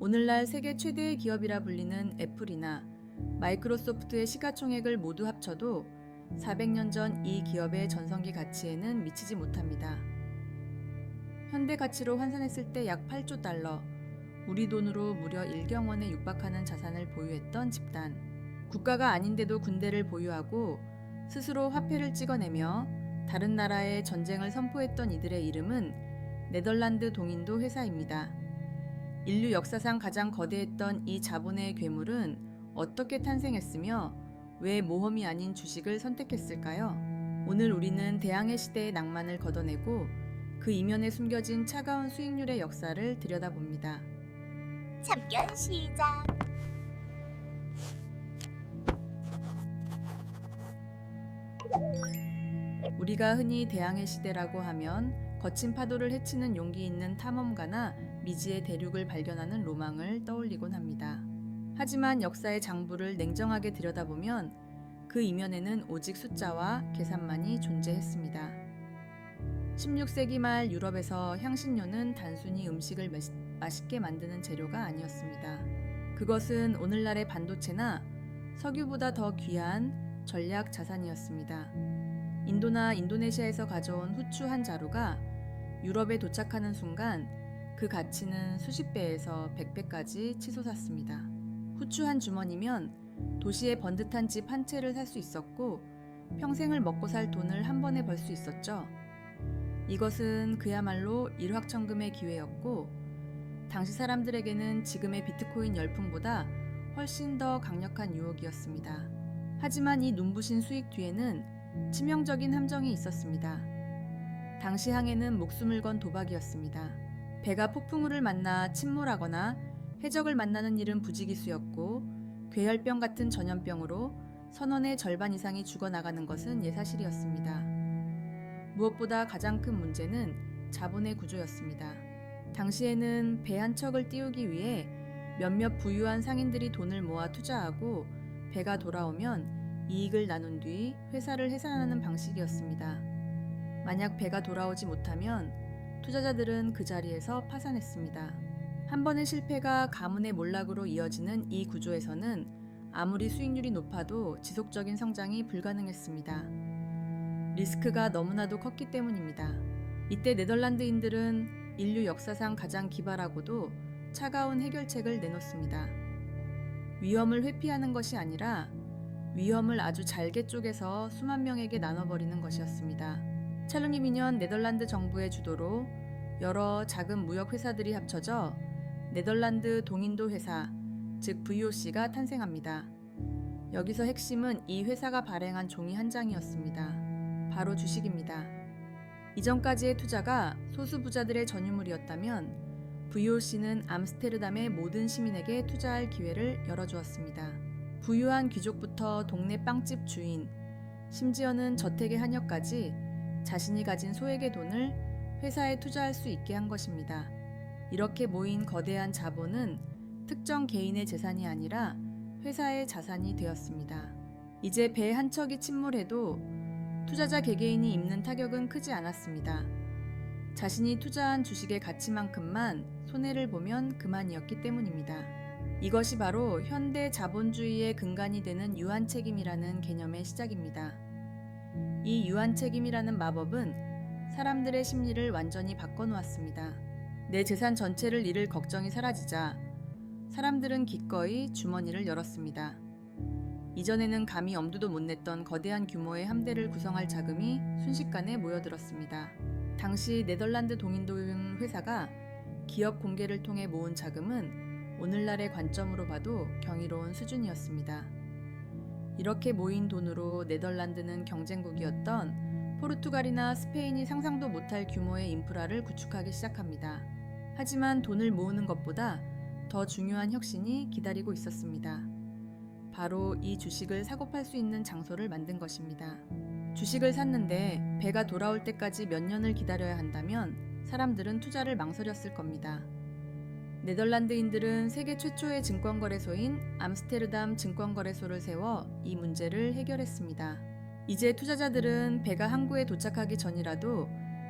오늘날 세계 최대의 기업이라 불리는 애플이나 마이크로소프트의 시가총액을 모두 합쳐도 400년 전 이 기업의 전성기 가치에는 미치지 못합니다. 현대 가치로 환산했을 때 약 8조 달러, 우리 돈으로 무려 1경 원에 육박하는 자산을 보유했던 집단. 국가가 아닌데도 군대를 보유하고 스스로 화폐를 찍어내며 다른 나라에 전쟁을 선포했던 이들의 이름은 네덜란드 동인도 회사입니다. 인류 역사상 가장 거대했던 이 자본의 괴물은 어떻게 탄생했으며 왜 모험이 아닌 주식을 선택했을까요? 오늘 우리는 대항해 시대의 낭만을 걷어내고 그 이면에 숨겨진 차가운 수익률의 역사를 들여다봅니다. 참견 시작. 우리가 흔히 대항해 시대라고 하면 거친 파도를 헤치는 용기 있는 탐험가나 미지의 대륙을 발견하는 로망을 떠올리곤 합니다. 하지만 역사의 장부를 냉정하게 들여다보면 그 이면에는 오직 숫자와 계산만이 존재했습니다. 16세기 말 유럽에서 향신료는 단순히 음식을 맛있게 만드는 재료가 아니었습니다. 그것은 오늘날의 반도체나 석유보다 더 귀한 전략 자산이었습니다. 인도나 인도네시아에서 가져온 후추 한 자루가 유럽에 도착하는 순간 그 가치는 수십 배에서 100배까지 치솟았습니다. 후추 한 주머니면 도시의 번듯한 집 한 채를 살 수 있었고 평생을 먹고 살 돈을 한 번에 벌 수 있었죠. 이것은 그야말로 일확천금의 기회였고 당시 사람들에게는 지금의 비트코인 열풍보다 훨씬 더 강력한 유혹이었습니다. 하지만 이 눈부신 수익 뒤에는 치명적인 함정이 있었습니다. 당시 항해는 목숨을 건 도박이었습니다. 배가 폭풍우를 만나 침몰하거나 해적을 만나는 일은 부지기수였고 괴혈병 같은 전염병으로 선원의 절반 이상이 죽어나가는 것은 예사실이었습니다. 무엇보다 가장 큰 문제는 자본의 구조였습니다. 당시에는 배 한 척을 띄우기 위해 몇몇 부유한 상인들이 돈을 모아 투자하고 배가 돌아오면 이익을 나눈 뒤 회사를 해산하는 방식이었습니다. 만약 배가 돌아오지 못하면 투자자들은 그 자리에서 파산했습니다. 한 번의 실패가 가문의 몰락으로 이어지는 이 구조에서는 아무리 수익률이 높아도 지속적인 성장이 불가능했습니다. 리스크가 너무나도 컸기 때문입니다. 이때 네덜란드인들은 인류 역사상 가장 기발하고도 차가운 해결책을 내놓습니다. 위험을 회피하는 것이 아니라 위험을 아주 잘게 쪼개서 수만 명에게 나눠버리는 것이었습니다. 찰루니 미년 네덜란드 정부의 주도로 여러 작은 무역 회사들이 합쳐져 네덜란드 동인도 회사, 즉 VOC가 탄생합니다. 여기서 핵심은 이 회사가 발행한 종이 한 장이었습니다. 바로 주식입니다. 이전까지의 투자가 소수 부자들의 전유물이었다면 VOC는 암스테르담의 모든 시민에게 투자할 기회를 열어주었습니다. 부유한 귀족부터 동네 빵집 주인, 심지어는 저택의 하녀까지 자신이 가진 소액의 돈을 회사에 투자할 수 있게 한 것입니다. 이렇게 모인 거대한 자본은 특정 개인의 재산이 아니라 회사의 자산이 되었습니다. 이제 배 한 척이 침몰해도 투자자 개개인이 입는 타격은 크지 않았습니다. 자신이 투자한 주식의 가치만큼만 손해를 보면 그만이었기 때문입니다. 이것이 바로 현대 자본주의의 근간이 되는 유한책임이라는 개념의 시작입니다. 이 유한책임이라는 마법은 사람들의 심리를 완전히 바꿔놓았습니다. 내 재산 전체를 잃을 걱정이 사라지자 사람들은 기꺼이 주머니를 열었습니다. 이전에는 감히 엄두도 못 냈던 거대한 규모의 함대를 구성할 자금이 순식간에 모여들었습니다. 당시 네덜란드 동인도 회사가 기업 공개를 통해 모은 자금은 오늘날의 관점으로 봐도 경이로운 수준이었습니다. 이렇게 모인 돈으로 네덜란드는 경쟁국이었던 포르투갈이나 스페인이 상상도 못할 규모의 인프라를 구축하기 시작합니다. 하지만 돈을 모으는 것보다 더 중요한 혁신이 기다리고 있었습니다. 바로 이 주식을 사고 팔 수 있는 장소를 만든 것입니다. 주식을 샀는데 배가 돌아올 때까지 몇 년을 기다려야 한다면 사람들은 투자를 망설였을 겁니다. 네덜란드인들은 세계 최초의 증권거래소인 암스테르담 증권거래소를 세워 이 문제를 해결했습니다. 이제 투자자들은 배가 항구에 도착하기 전이라도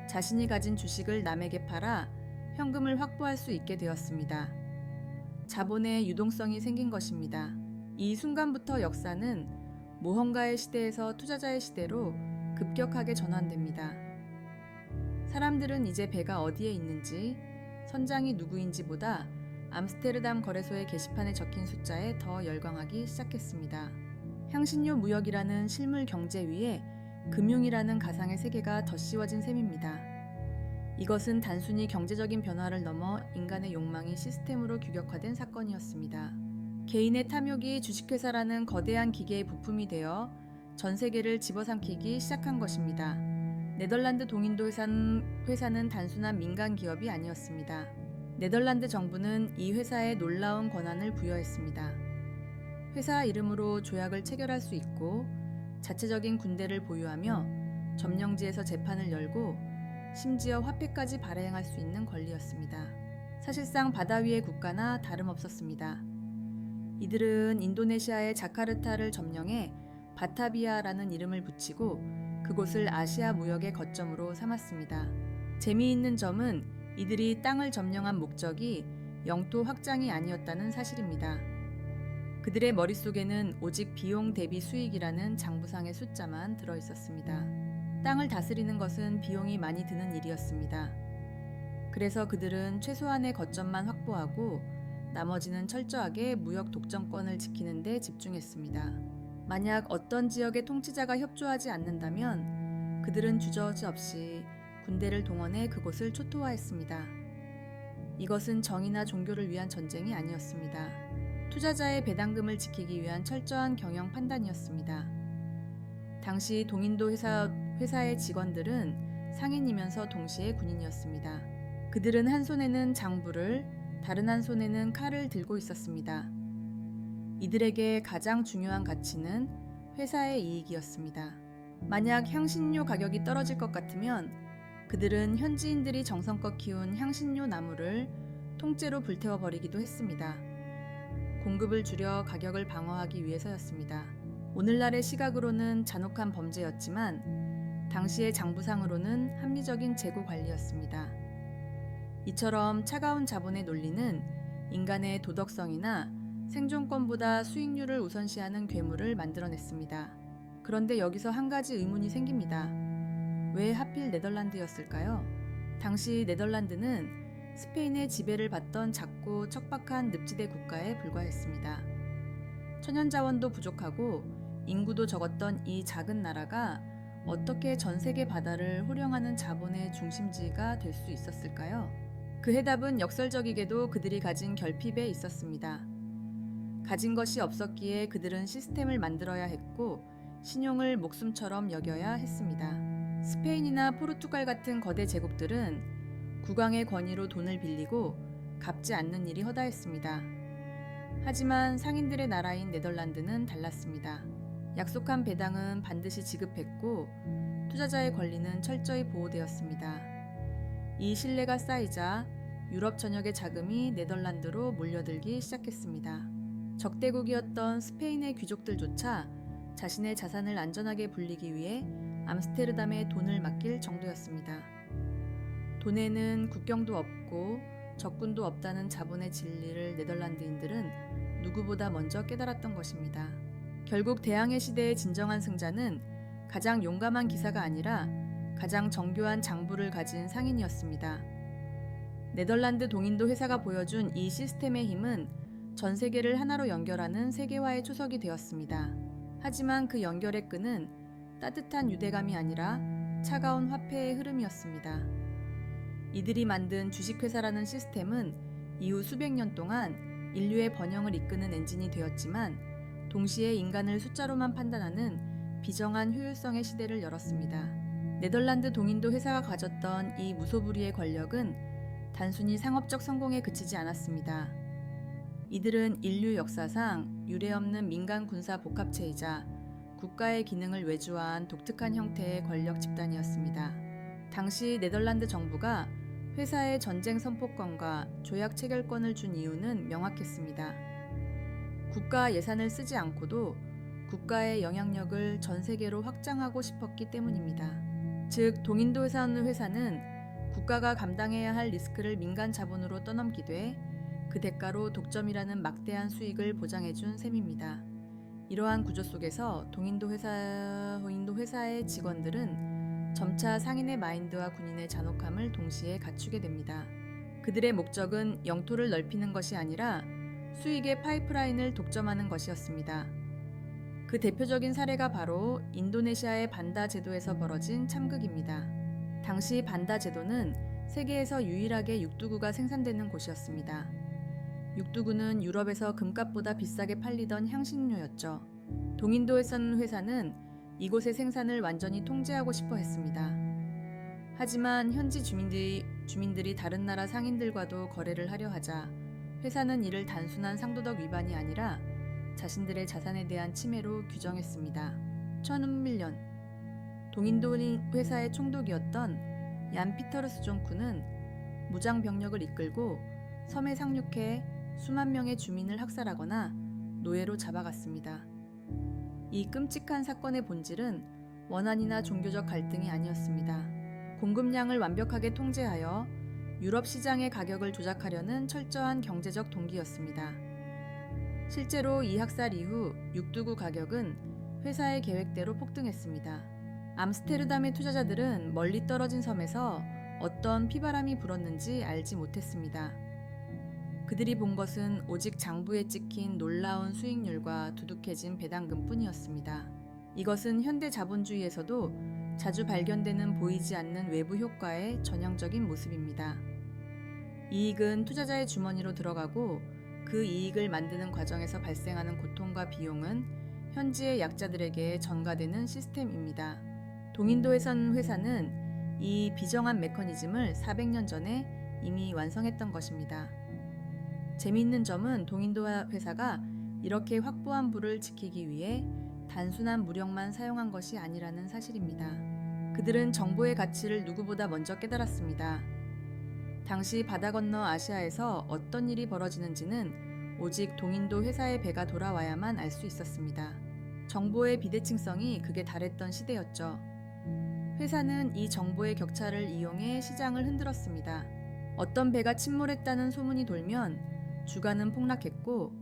자신이 가진 주식을 남에게 팔아 현금을 확보할 수 있게 되었습니다. 자본의 유동성이 생긴 것입니다. 이 순간부터 역사는 모험가의 시대에서 투자자의 시대로 급격하게 전환됩니다. 사람들은 이제 배가 어디에 있는지, 선장이 누구인지보다 암스테르담 거래소의 게시판에 적힌 숫자에 더 열광하기 시작했습니다. 향신료 무역이라는 실물 경제 위에 금융이라는 가상의 세계가 덧씌워진 셈입니다. 이것은 단순히 경제적인 변화를 넘어 인간의 욕망이 시스템으로 규격화된 사건이었습니다. 개인의 탐욕이 주식회사라는 거대한 기계의 부품이 되어 전 세계를 집어삼키기 시작한 것입니다. 네덜란드 동인도 회사는 단순한 민간 기업이 아니었습니다. 네덜란드 정부는 이 회사에 놀라운 권한을 부여했습니다. 회사 이름으로 조약을 체결할 수 있고 자체적인 군대를 보유하며 점령지에서 재판을 열고 심지어 화폐까지 발행할 수 있는 권리였습니다. 사실상 바다 위의 국가나 다름없었습니다. 이들은 인도네시아의 자카르타를 점령해 바타비아라는 이름을 붙이고 그곳을 아시아 무역의 거점으로 삼았습니다. 재미있는 점은 이들이 땅을 점령한 목적이 영토 확장이 아니었다는 사실입니다. 그들의 머릿속에는 오직 비용 대비 수익이라는 장부상의 숫자만 들어있었습니다. 땅을 다스리는 것은 비용이 많이 드는 일이었습니다. 그래서 그들은 최소한의 거점만 확보하고 나머지는 철저하게 무역 독점권을 지키는 데 집중했습니다. 만약 어떤 지역의 통치자가 협조하지 않는다면 그들은 주저없이 군대를 동원해 그곳을 초토화했습니다. 이것은 정의나 종교를 위한 전쟁이 아니었습니다. 투자자의 배당금을 지키기 위한 철저한 경영 판단이었습니다. 당시 동인도 회사의 직원들은 상인이면서 동시에 군인이었습니다. 그들은 한 손에는 장부를, 다른 한 손에는 칼을 들고 있었습니다. 이들에게 가장 중요한 가치는 회사의 이익이었습니다. 만약 향신료 가격이 떨어질 것 같으면 그들은 현지인들이 정성껏 키운 향신료 나무를 통째로 불태워버리기도 했습니다. 공급을 줄여 가격을 방어하기 위해서였습니다. 오늘날의 시각으로는 잔혹한 범죄였지만 당시의 장부상으로는 합리적인 재고 관리였습니다. 이처럼 차가운 자본의 논리는 인간의 도덕성이나 생존권보다 수익률을 우선시하는 괴물을 만들어냈습니다. 그런데 여기서 한 가지 의문이 생깁니다. 왜 하필 네덜란드였을까요? 당시 네덜란드는 스페인의 지배를 받던 작고 척박한 늪지대 국가에 불과했습니다. 천연자원도 부족하고 인구도 적었던 이 작은 나라가 어떻게 전 세계 바다를 호령하는 자본의 중심지가 될 수 있었을까요? 그 해답은 역설적이게도 그들이 가진 결핍에 있었습니다. 가진 것이 없었기에 그들은 시스템을 만들어야 했고 신용을 목숨처럼 여겨야 했습니다. 스페인이나 포르투갈 같은 거대 제국들은 국왕의 권위로 돈을 빌리고 갚지 않는 일이 허다했습니다. 하지만 상인들의 나라인 네덜란드는 달랐습니다. 약속한 배당은 반드시 지급했고 투자자의 권리는 철저히 보호되었습니다. 이 신뢰가 쌓이자 유럽 전역의 자금이 네덜란드로 몰려들기 시작했습니다. 적대국이었던 스페인의 귀족들조차 자신의 자산을 안전하게 불리기 위해 암스테르담에 돈을 맡길 정도였습니다. 돈에는 국경도 없고 적군도 없다는 자본의 진리를 네덜란드인들은 누구보다 먼저 깨달았던 것입니다. 결국 대항해 시대의 진정한 승자는 가장 용감한 기사가 아니라 가장 정교한 장부를 가진 상인이었습니다. 네덜란드 동인도 회사가 보여준 이 시스템의 힘은 전 세계를 하나로 연결하는 세계화의 초석이 되었습니다. 하지만 그 연결의 끈은 따뜻한 유대감이 아니라 차가운 화폐의 흐름이었습니다. 이들이 만든 주식회사라는 시스템은 이후 수백 년 동안 인류의 번영을 이끄는 엔진이 되었지만 동시에 인간을 숫자로만 판단하는 비정한 효율성의 시대를 열었습니다. 네덜란드 동인도 회사가 가졌던 이 무소불위의 권력은 단순히 상업적 성공에 그치지 않았습니다. 이들은 인류 역사상 유례없는 민간 군사 복합체이자 국가의 기능을 외주화한 독특한 형태의 권력 집단이었습니다. 당시 네덜란드 정부가 회사에 전쟁 선포권과 조약 체결권을 준 이유는 명확했습니다. 국가 예산을 쓰지 않고도 국가의 영향력을 전 세계로 확장하고 싶었기 때문입니다. 즉, 동인도 회사는 국가가 감당해야 할 리스크를 민간 자본으로 떠넘기되 그 대가로 독점이라는 막대한 수익을 보장해준 셈입니다. 이러한 구조 속에서 동인도 회사의 직원들은 점차 상인의 마인드와 군인의 잔혹함을 동시에 갖추게 됩니다. 그들의 목적은 영토를 넓히는 것이 아니라 수익의 파이프라인을 독점하는 것이었습니다. 그 대표적인 사례가 바로 인도네시아의 반다 제도에서 벌어진 참극입니다. 당시 반다 제도는 세계에서 유일하게 육두구가 생산되는 곳이었습니다. 육두구는 유럽에서 금값보다 비싸게 팔리던 향신료였죠. 동인도에 선 회사는 이곳의 생산을 완전히 통제하고 싶어 했습니다. 하지만 현지 주민들이 다른 나라 상인들과도 거래를 하려 하자 회사는 이를 단순한 상도덕 위반이 아니라 자신들의 자산에 대한 침해로 규정했습니다. 2001년 동인도 회사의 총독이었던 얀 피터르스 존쿠는 무장 병력을 이끌고 섬에 상륙해 수만 명의 주민을 학살하거나 노예로 잡아갔습니다. 이 끔찍한 사건의 본질은 원한이나 종교적 갈등이 아니었습니다. 공급량을 완벽하게 통제하여 유럽 시장의 가격을 조작하려는 철저한 경제적 동기였습니다. 실제로 이 학살 이후 육두구 가격은 회사의 계획대로 폭등했습니다. 암스테르담의 투자자들은 멀리 떨어진 섬에서 어떤 피바람이 불었는지 알지 못했습니다. 그들이 본 것은 오직 장부에 찍힌 놀라운 수익률과 두둑해진 배당금뿐이었습니다. 이것은 현대 자본주의에서도 자주 발견되는 보이지 않는 외부 효과의 전형적인 모습입니다. 이익은 투자자의 주머니로 들어가고 그 이익을 만드는 과정에서 발생하는 고통과 비용은 현지의 약자들에게 전가되는 시스템입니다. 동인도에 선 회사는 이 비정한 메커니즘을 400년 전에 이미 완성했던 것입니다. 재미있는 점은 동인도 회사가 이렇게 확보한 부를 지키기 위해 단순한 무력만 사용한 것이 아니라는 사실입니다. 그들은 정보의 가치를 누구보다 먼저 깨달았습니다. 당시 바다 건너 아시아에서 어떤 일이 벌어지는지는 오직 동인도 회사의 배가 돌아와야만 알 수 있었습니다. 정보의 비대칭성이 극에 달했던 시대였죠. 회사는 이 정보의 격차를 이용해 시장을 흔들었습니다. 어떤 배가 침몰했다는 소문이 돌면 주가는 폭락했고,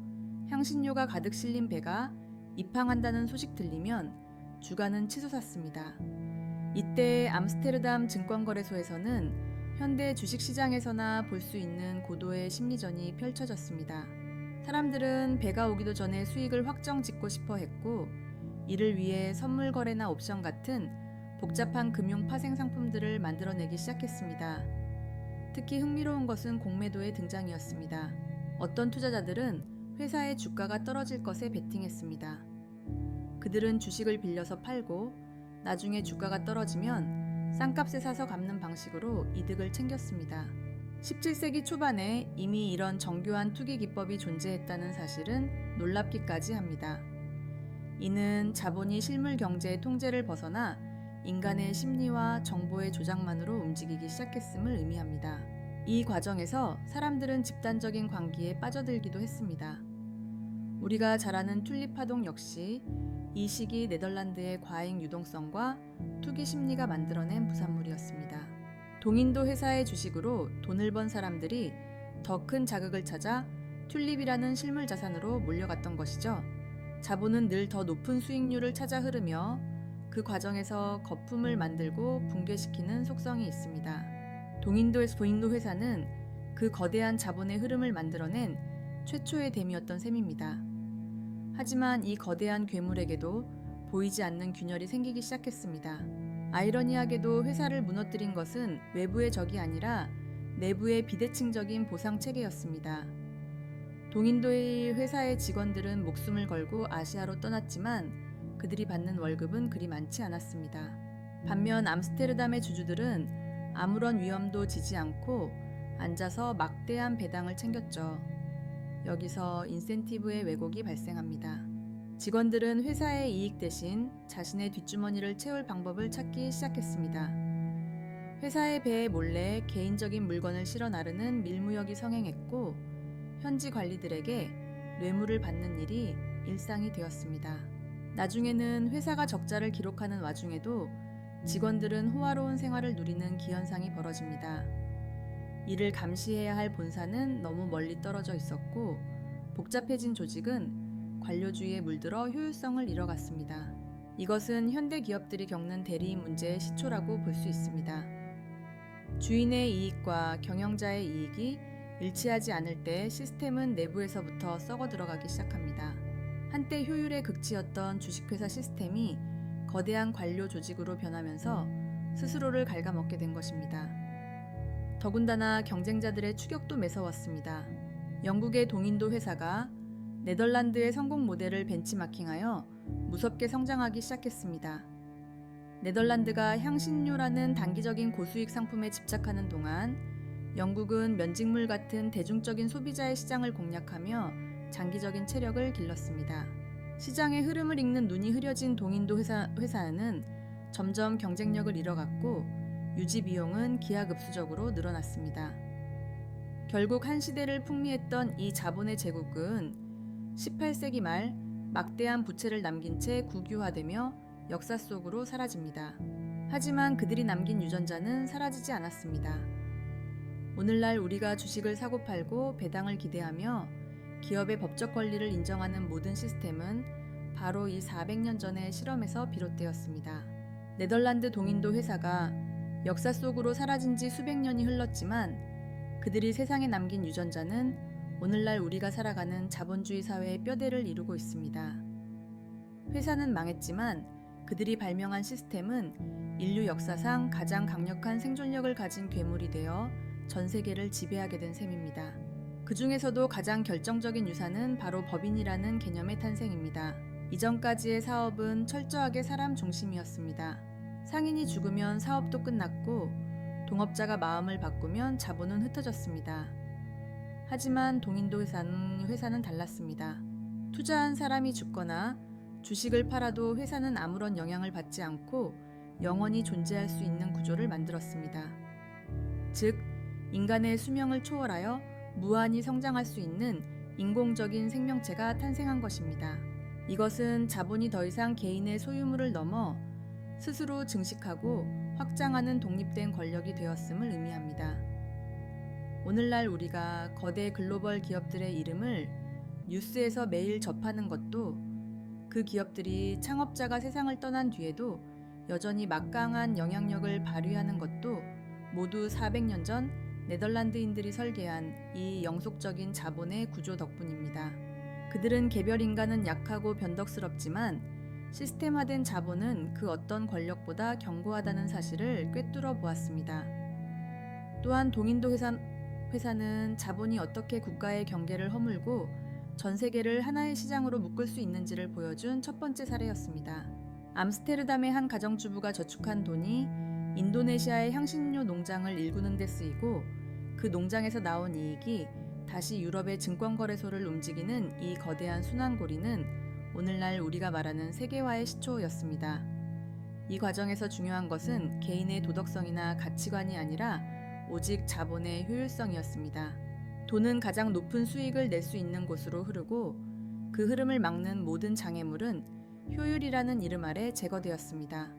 향신료가 가득 실린 배가 입항한다는 소식 들리면 주가는 치솟았습니다. 이때 암스테르담 증권거래소에서는 현대 주식시장에서나 볼 수 있는 고도의 심리전이 펼쳐졌습니다. 사람들은 배가 오기도 전에 수익을 확정 짓고 싶어 했고, 이를 위해 선물 거래나 옵션 같은 복잡한 금융 파생 상품들을 만들어내기 시작했습니다. 특히 흥미로운 것은 공매도의 등장이었습니다. 어떤 투자자들은 회사의 주가가 떨어질 것에 베팅했습니다. 그들은 주식을 빌려서 팔고 나중에 주가가 떨어지면 싼값에 사서 갚는 방식으로 이득을 챙겼습니다. 17세기 초반에 이미 이런 정교한 투기 기법이 존재했다는 사실은 놀랍기까지 합니다. 이는 자본이 실물 경제의 통제를 벗어나 인간의 심리와 정보의 조작만으로 움직이기 시작했음을 의미합니다. 이 과정에서 사람들은 집단적인 광기에 빠져들기도 했습니다. 우리가 잘 아는 튤립 파동 역시 이 시기 네덜란드의 과잉 유동성과 투기 심리가 만들어낸 부산물이었습니다. 동인도 회사의 주식으로 돈을 번 사람들이 더 큰 자극을 찾아 튤립이라는 실물 자산으로 몰려갔던 것이죠. 자본은 늘 더 높은 수익률을 찾아 흐르며 그 과정에서 거품을 만들고 붕괴시키는 속성이 있습니다. 동인도 회사는 그 거대한 자본의 흐름을 만들어낸 최초의 댐이었던 셈입니다. 하지만 이 거대한 괴물에게도 보이지 않는 균열이 생기기 시작했습니다. 아이러니하게도 회사를 무너뜨린 것은 외부의 적이 아니라 내부의 비대칭적인 보상 체계였습니다. 동인도의 회사의 직원들은 목숨을 걸고 아시아로 떠났지만 그들이 받는 월급은 그리 많지 않았습니다. 반면 암스테르담의 주주들은 아무런 위험도 지지 않고 앉아서 막대한 배당을 챙겼죠. 여기서 인센티브의 왜곡이 발생합니다. 직원들은 회사의 이익 대신 자신의 뒷주머니를 채울 방법을 찾기 시작했습니다. 회사의 배에 몰래 개인적인 물건을 실어 나르는 밀무역이 성행했고, 현지 관리들에게 뇌물을 받는 일이 일상이 되었습니다. 나중에는 회사가 적자를 기록하는 와중에도 직원들은 호화로운 생활을 누리는 기현상이 벌어집니다. 이를 감시해야 할 본사는 너무 멀리 떨어져 있었고 복잡해진 조직은 관료주의에 물들어 효율성을 잃어갔습니다. 이것은 현대 기업들이 겪는 대리인 문제의 시초라고 볼 수 있습니다. 주인의 이익과 경영자의 이익이 일치하지 않을 때 시스템은 내부에서부터 썩어 들어가기 시작합니다. 한때 효율의 극치였던 주식회사 시스템이 거대한 관료 조직으로 변하면서 스스로를 갉아먹게 된 것입니다. 더군다나 경쟁자들의 추격도 매서웠습니다. 영국의 동인도 회사가 네덜란드의 성공 모델을 벤치마킹하여 무섭게 성장하기 시작했습니다. 네덜란드가 향신료라는 단기적인 고수익 상품에 집착하는 동안 영국은 면직물 같은 대중적인 소비자의 시장을 공략하며 장기적인 체력을 길렀습니다. 시장의 흐름을 읽는 눈이 흐려진 동인도 회사는 점점 경쟁력을 잃어갔고 유지 비용은 기하급수적으로 늘어났습니다. 결국 한 시대를 풍미했던 이 자본의 제국은 18세기 말 막대한 부채를 남긴 채 국유화되며 역사 속으로 사라집니다. 하지만 그들이 남긴 유전자는 사라지지 않았습니다. 오늘날 우리가 주식을 사고 팔고 배당을 기대하며 기업의 법적 권리를 인정하는 모든 시스템은 바로 이 400년 전의 실험에서 비롯되었습니다. 네덜란드 동인도 회사가 역사 속으로 사라진 지 수백 년이 흘렀지만 그들이 세상에 남긴 유전자는 오늘날 우리가 살아가는 자본주의 사회의 뼈대를 이루고 있습니다. 회사는 망했지만 그들이 발명한 시스템은 인류 역사상 가장 강력한 생존력을 가진 괴물이 되어 전 세계를 지배하게 된 셈입니다. 그 중에서도 가장 결정적인 유산은 바로 법인이라는 개념의 탄생입니다. 이전까지의 사업은 철저하게 사람 중심이었습니다. 상인이 죽으면 사업도 끝났고 동업자가 마음을 바꾸면 자본은 흩어졌습니다. 하지만 동인도 회사는 달랐습니다. 투자한 사람이 죽거나 주식을 팔아도 회사는 아무런 영향을 받지 않고 영원히 존재할 수 있는 구조를 만들었습니다. 즉, 인간의 수명을 초월하여 무한히 성장할 수 있는 인공적인 생명체가 탄생한 것입니다. 이것은 자본이 더 이상 개인의 소유물을 넘어 스스로 증식하고 확장하는 독립된 권력이 되었음을 의미합니다. 오늘날 우리가 거대 글로벌 기업들의 이름을 뉴스에서 매일 접하는 것도 그 기업들이 창업자가 세상을 떠난 뒤에도 여전히 막강한 영향력을 발휘하는 것도 모두 400년 전 네덜란드인들이 설계한 이 영속적인 자본의 구조 덕분입니다. 그들은 개별 인간은 약하고 변덕스럽지만 시스템화된 자본은 그 어떤 권력보다 견고하다는 사실을 꿰뚫어 보았습니다. 또한 동인도 회사는 자본이 어떻게 국가의 경계를 허물고 전 세계를 하나의 시장으로 묶을 수 있는지를 보여준 첫 번째 사례였습니다. 암스테르담의 한 가정주부가 저축한 돈이 인도네시아의 향신료 농장을 일구는 데 쓰이고 그 농장에서 나온 이익이 다시 유럽의 증권거래소를 움직이는 이 거대한 순환고리는 오늘날 우리가 말하는 세계화의 시초였습니다. 이 과정에서 중요한 것은 개인의 도덕성이나 가치관이 아니라 오직 자본의 효율성이었습니다. 돈은 가장 높은 수익을 낼 수 있는 곳으로 흐르고 그 흐름을 막는 모든 장애물은 효율이라는 이름 아래 제거되었습니다.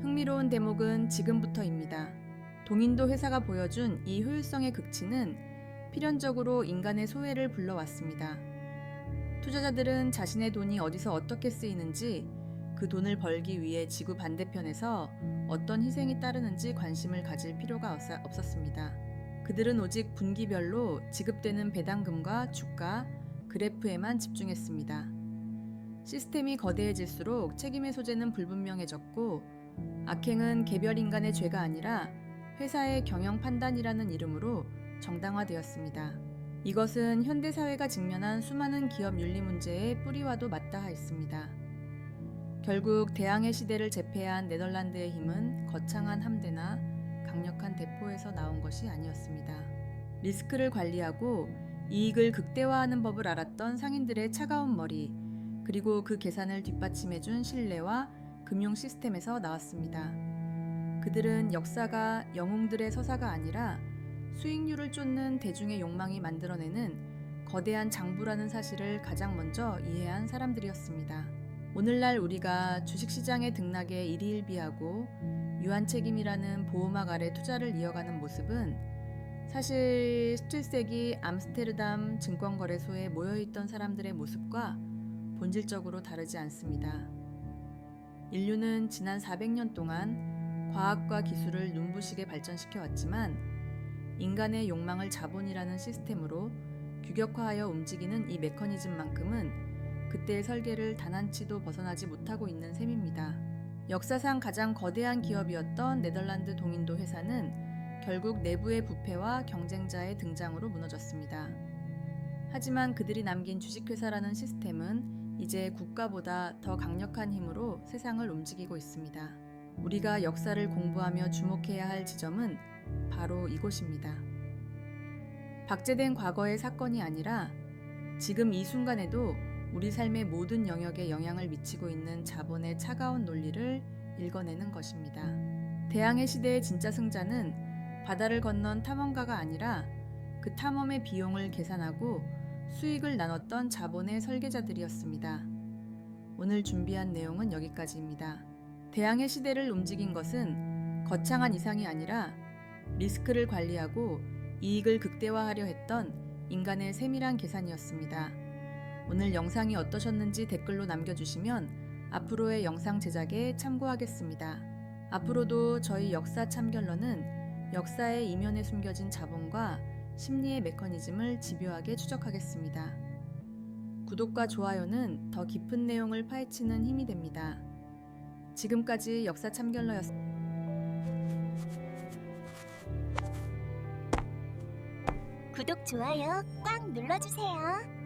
흥미로운 대목은 지금부터입니다. 동인도 회사가 보여준 이 효율성의 극치는 필연적으로 인간의 소외를 불러왔습니다. 투자자들은 자신의 돈이 어디서 어떻게 쓰이는지, 그 돈을 벌기 위해 지구 반대편에서 어떤 희생이 따르는지 관심을 가질 필요가 없었습니다. 그들은 오직 분기별로 지급되는 배당금과 주가, 그래프에만 집중했습니다. 시스템이 거대해질수록 책임의 소재는 불분명해졌고 악행은 개별 인간의 죄가 아니라 회사의 경영 판단이라는 이름으로 정당화되었습니다. 이것은 현대사회가 직면한 수많은 기업 윤리 문제의 뿌리와도 맞닿아 있습니다. 결국 대항해 시대를 제패한 네덜란드의 힘은 거창한 함대나 강력한 대포에서 나온 것이 아니었습니다. 리스크를 관리하고 이익을 극대화하는 법을 알았던 상인들의 차가운 머리, 그리고 그 계산을 뒷받침해준 신뢰와 금융 시스템에서 나왔습니다. 그들은 역사가 영웅들의 서사가 아니라 수익률을 쫓는 대중의 욕망이 만들어내는 거대한 장부라는 사실을 가장 먼저 이해한 사람들이었습니다. 오늘날 우리가 주식시장의 등락에 일희일비하고 유한책임이라는 보호막 아래 투자를 이어가는 모습은 사실 17세기 암스테르담 증권거래소에 모여있던 사람들의 모습과 본질적으로 다르지 않습니다. 인류는 지난 400년 동안 과학과 기술을 눈부시게 발전시켜 왔지만 인간의 욕망을 자본이라는 시스템으로 규격화하여 움직이는 이 메커니즘만큼은 그때의 설계를 단 한치도 벗어나지 못하고 있는 셈입니다. 역사상 가장 거대한 기업이었던 네덜란드 동인도 회사는 결국 내부의 부패와 경쟁자의 등장으로 무너졌습니다. 하지만 그들이 남긴 주식회사라는 시스템은 이제 국가보다 더 강력한 힘으로 세상을 움직이고 있습니다. 우리가 역사를 공부하며 주목해야 할 지점은 바로 이곳입니다. 박제된 과거의 사건이 아니라 지금 이 순간에도 우리 삶의 모든 영역에 영향을 미치고 있는 자본의 차가운 논리를 읽어내는 것입니다. 대항해 시대의 진짜 승자는 바다를 건넌 탐험가가 아니라 그 탐험의 비용을 계산하고 수익을 나눴던 자본의 설계자들이었습니다. 오늘 준비한 내용은 여기까지입니다. 대항해 시대를 움직인 것은 거창한 이상이 아니라 리스크를 관리하고 이익을 극대화하려 했던 인간의 세밀한 계산이었습니다. 오늘 영상이 어떠셨는지 댓글로 남겨주시면 앞으로의 영상 제작에 참고하겠습니다. 앞으로도 저희 역사 참견러는 역사의 이면에 숨겨진 자본과 심리의 메커니즘을 집요하게 추적하겠습니다. 구독과 좋아요는 더 깊은 내용을 파헤치는 힘이 됩니다. 지금까지 역사 참견러였습니다. 구독, 좋아요 꽉 눌러주세요.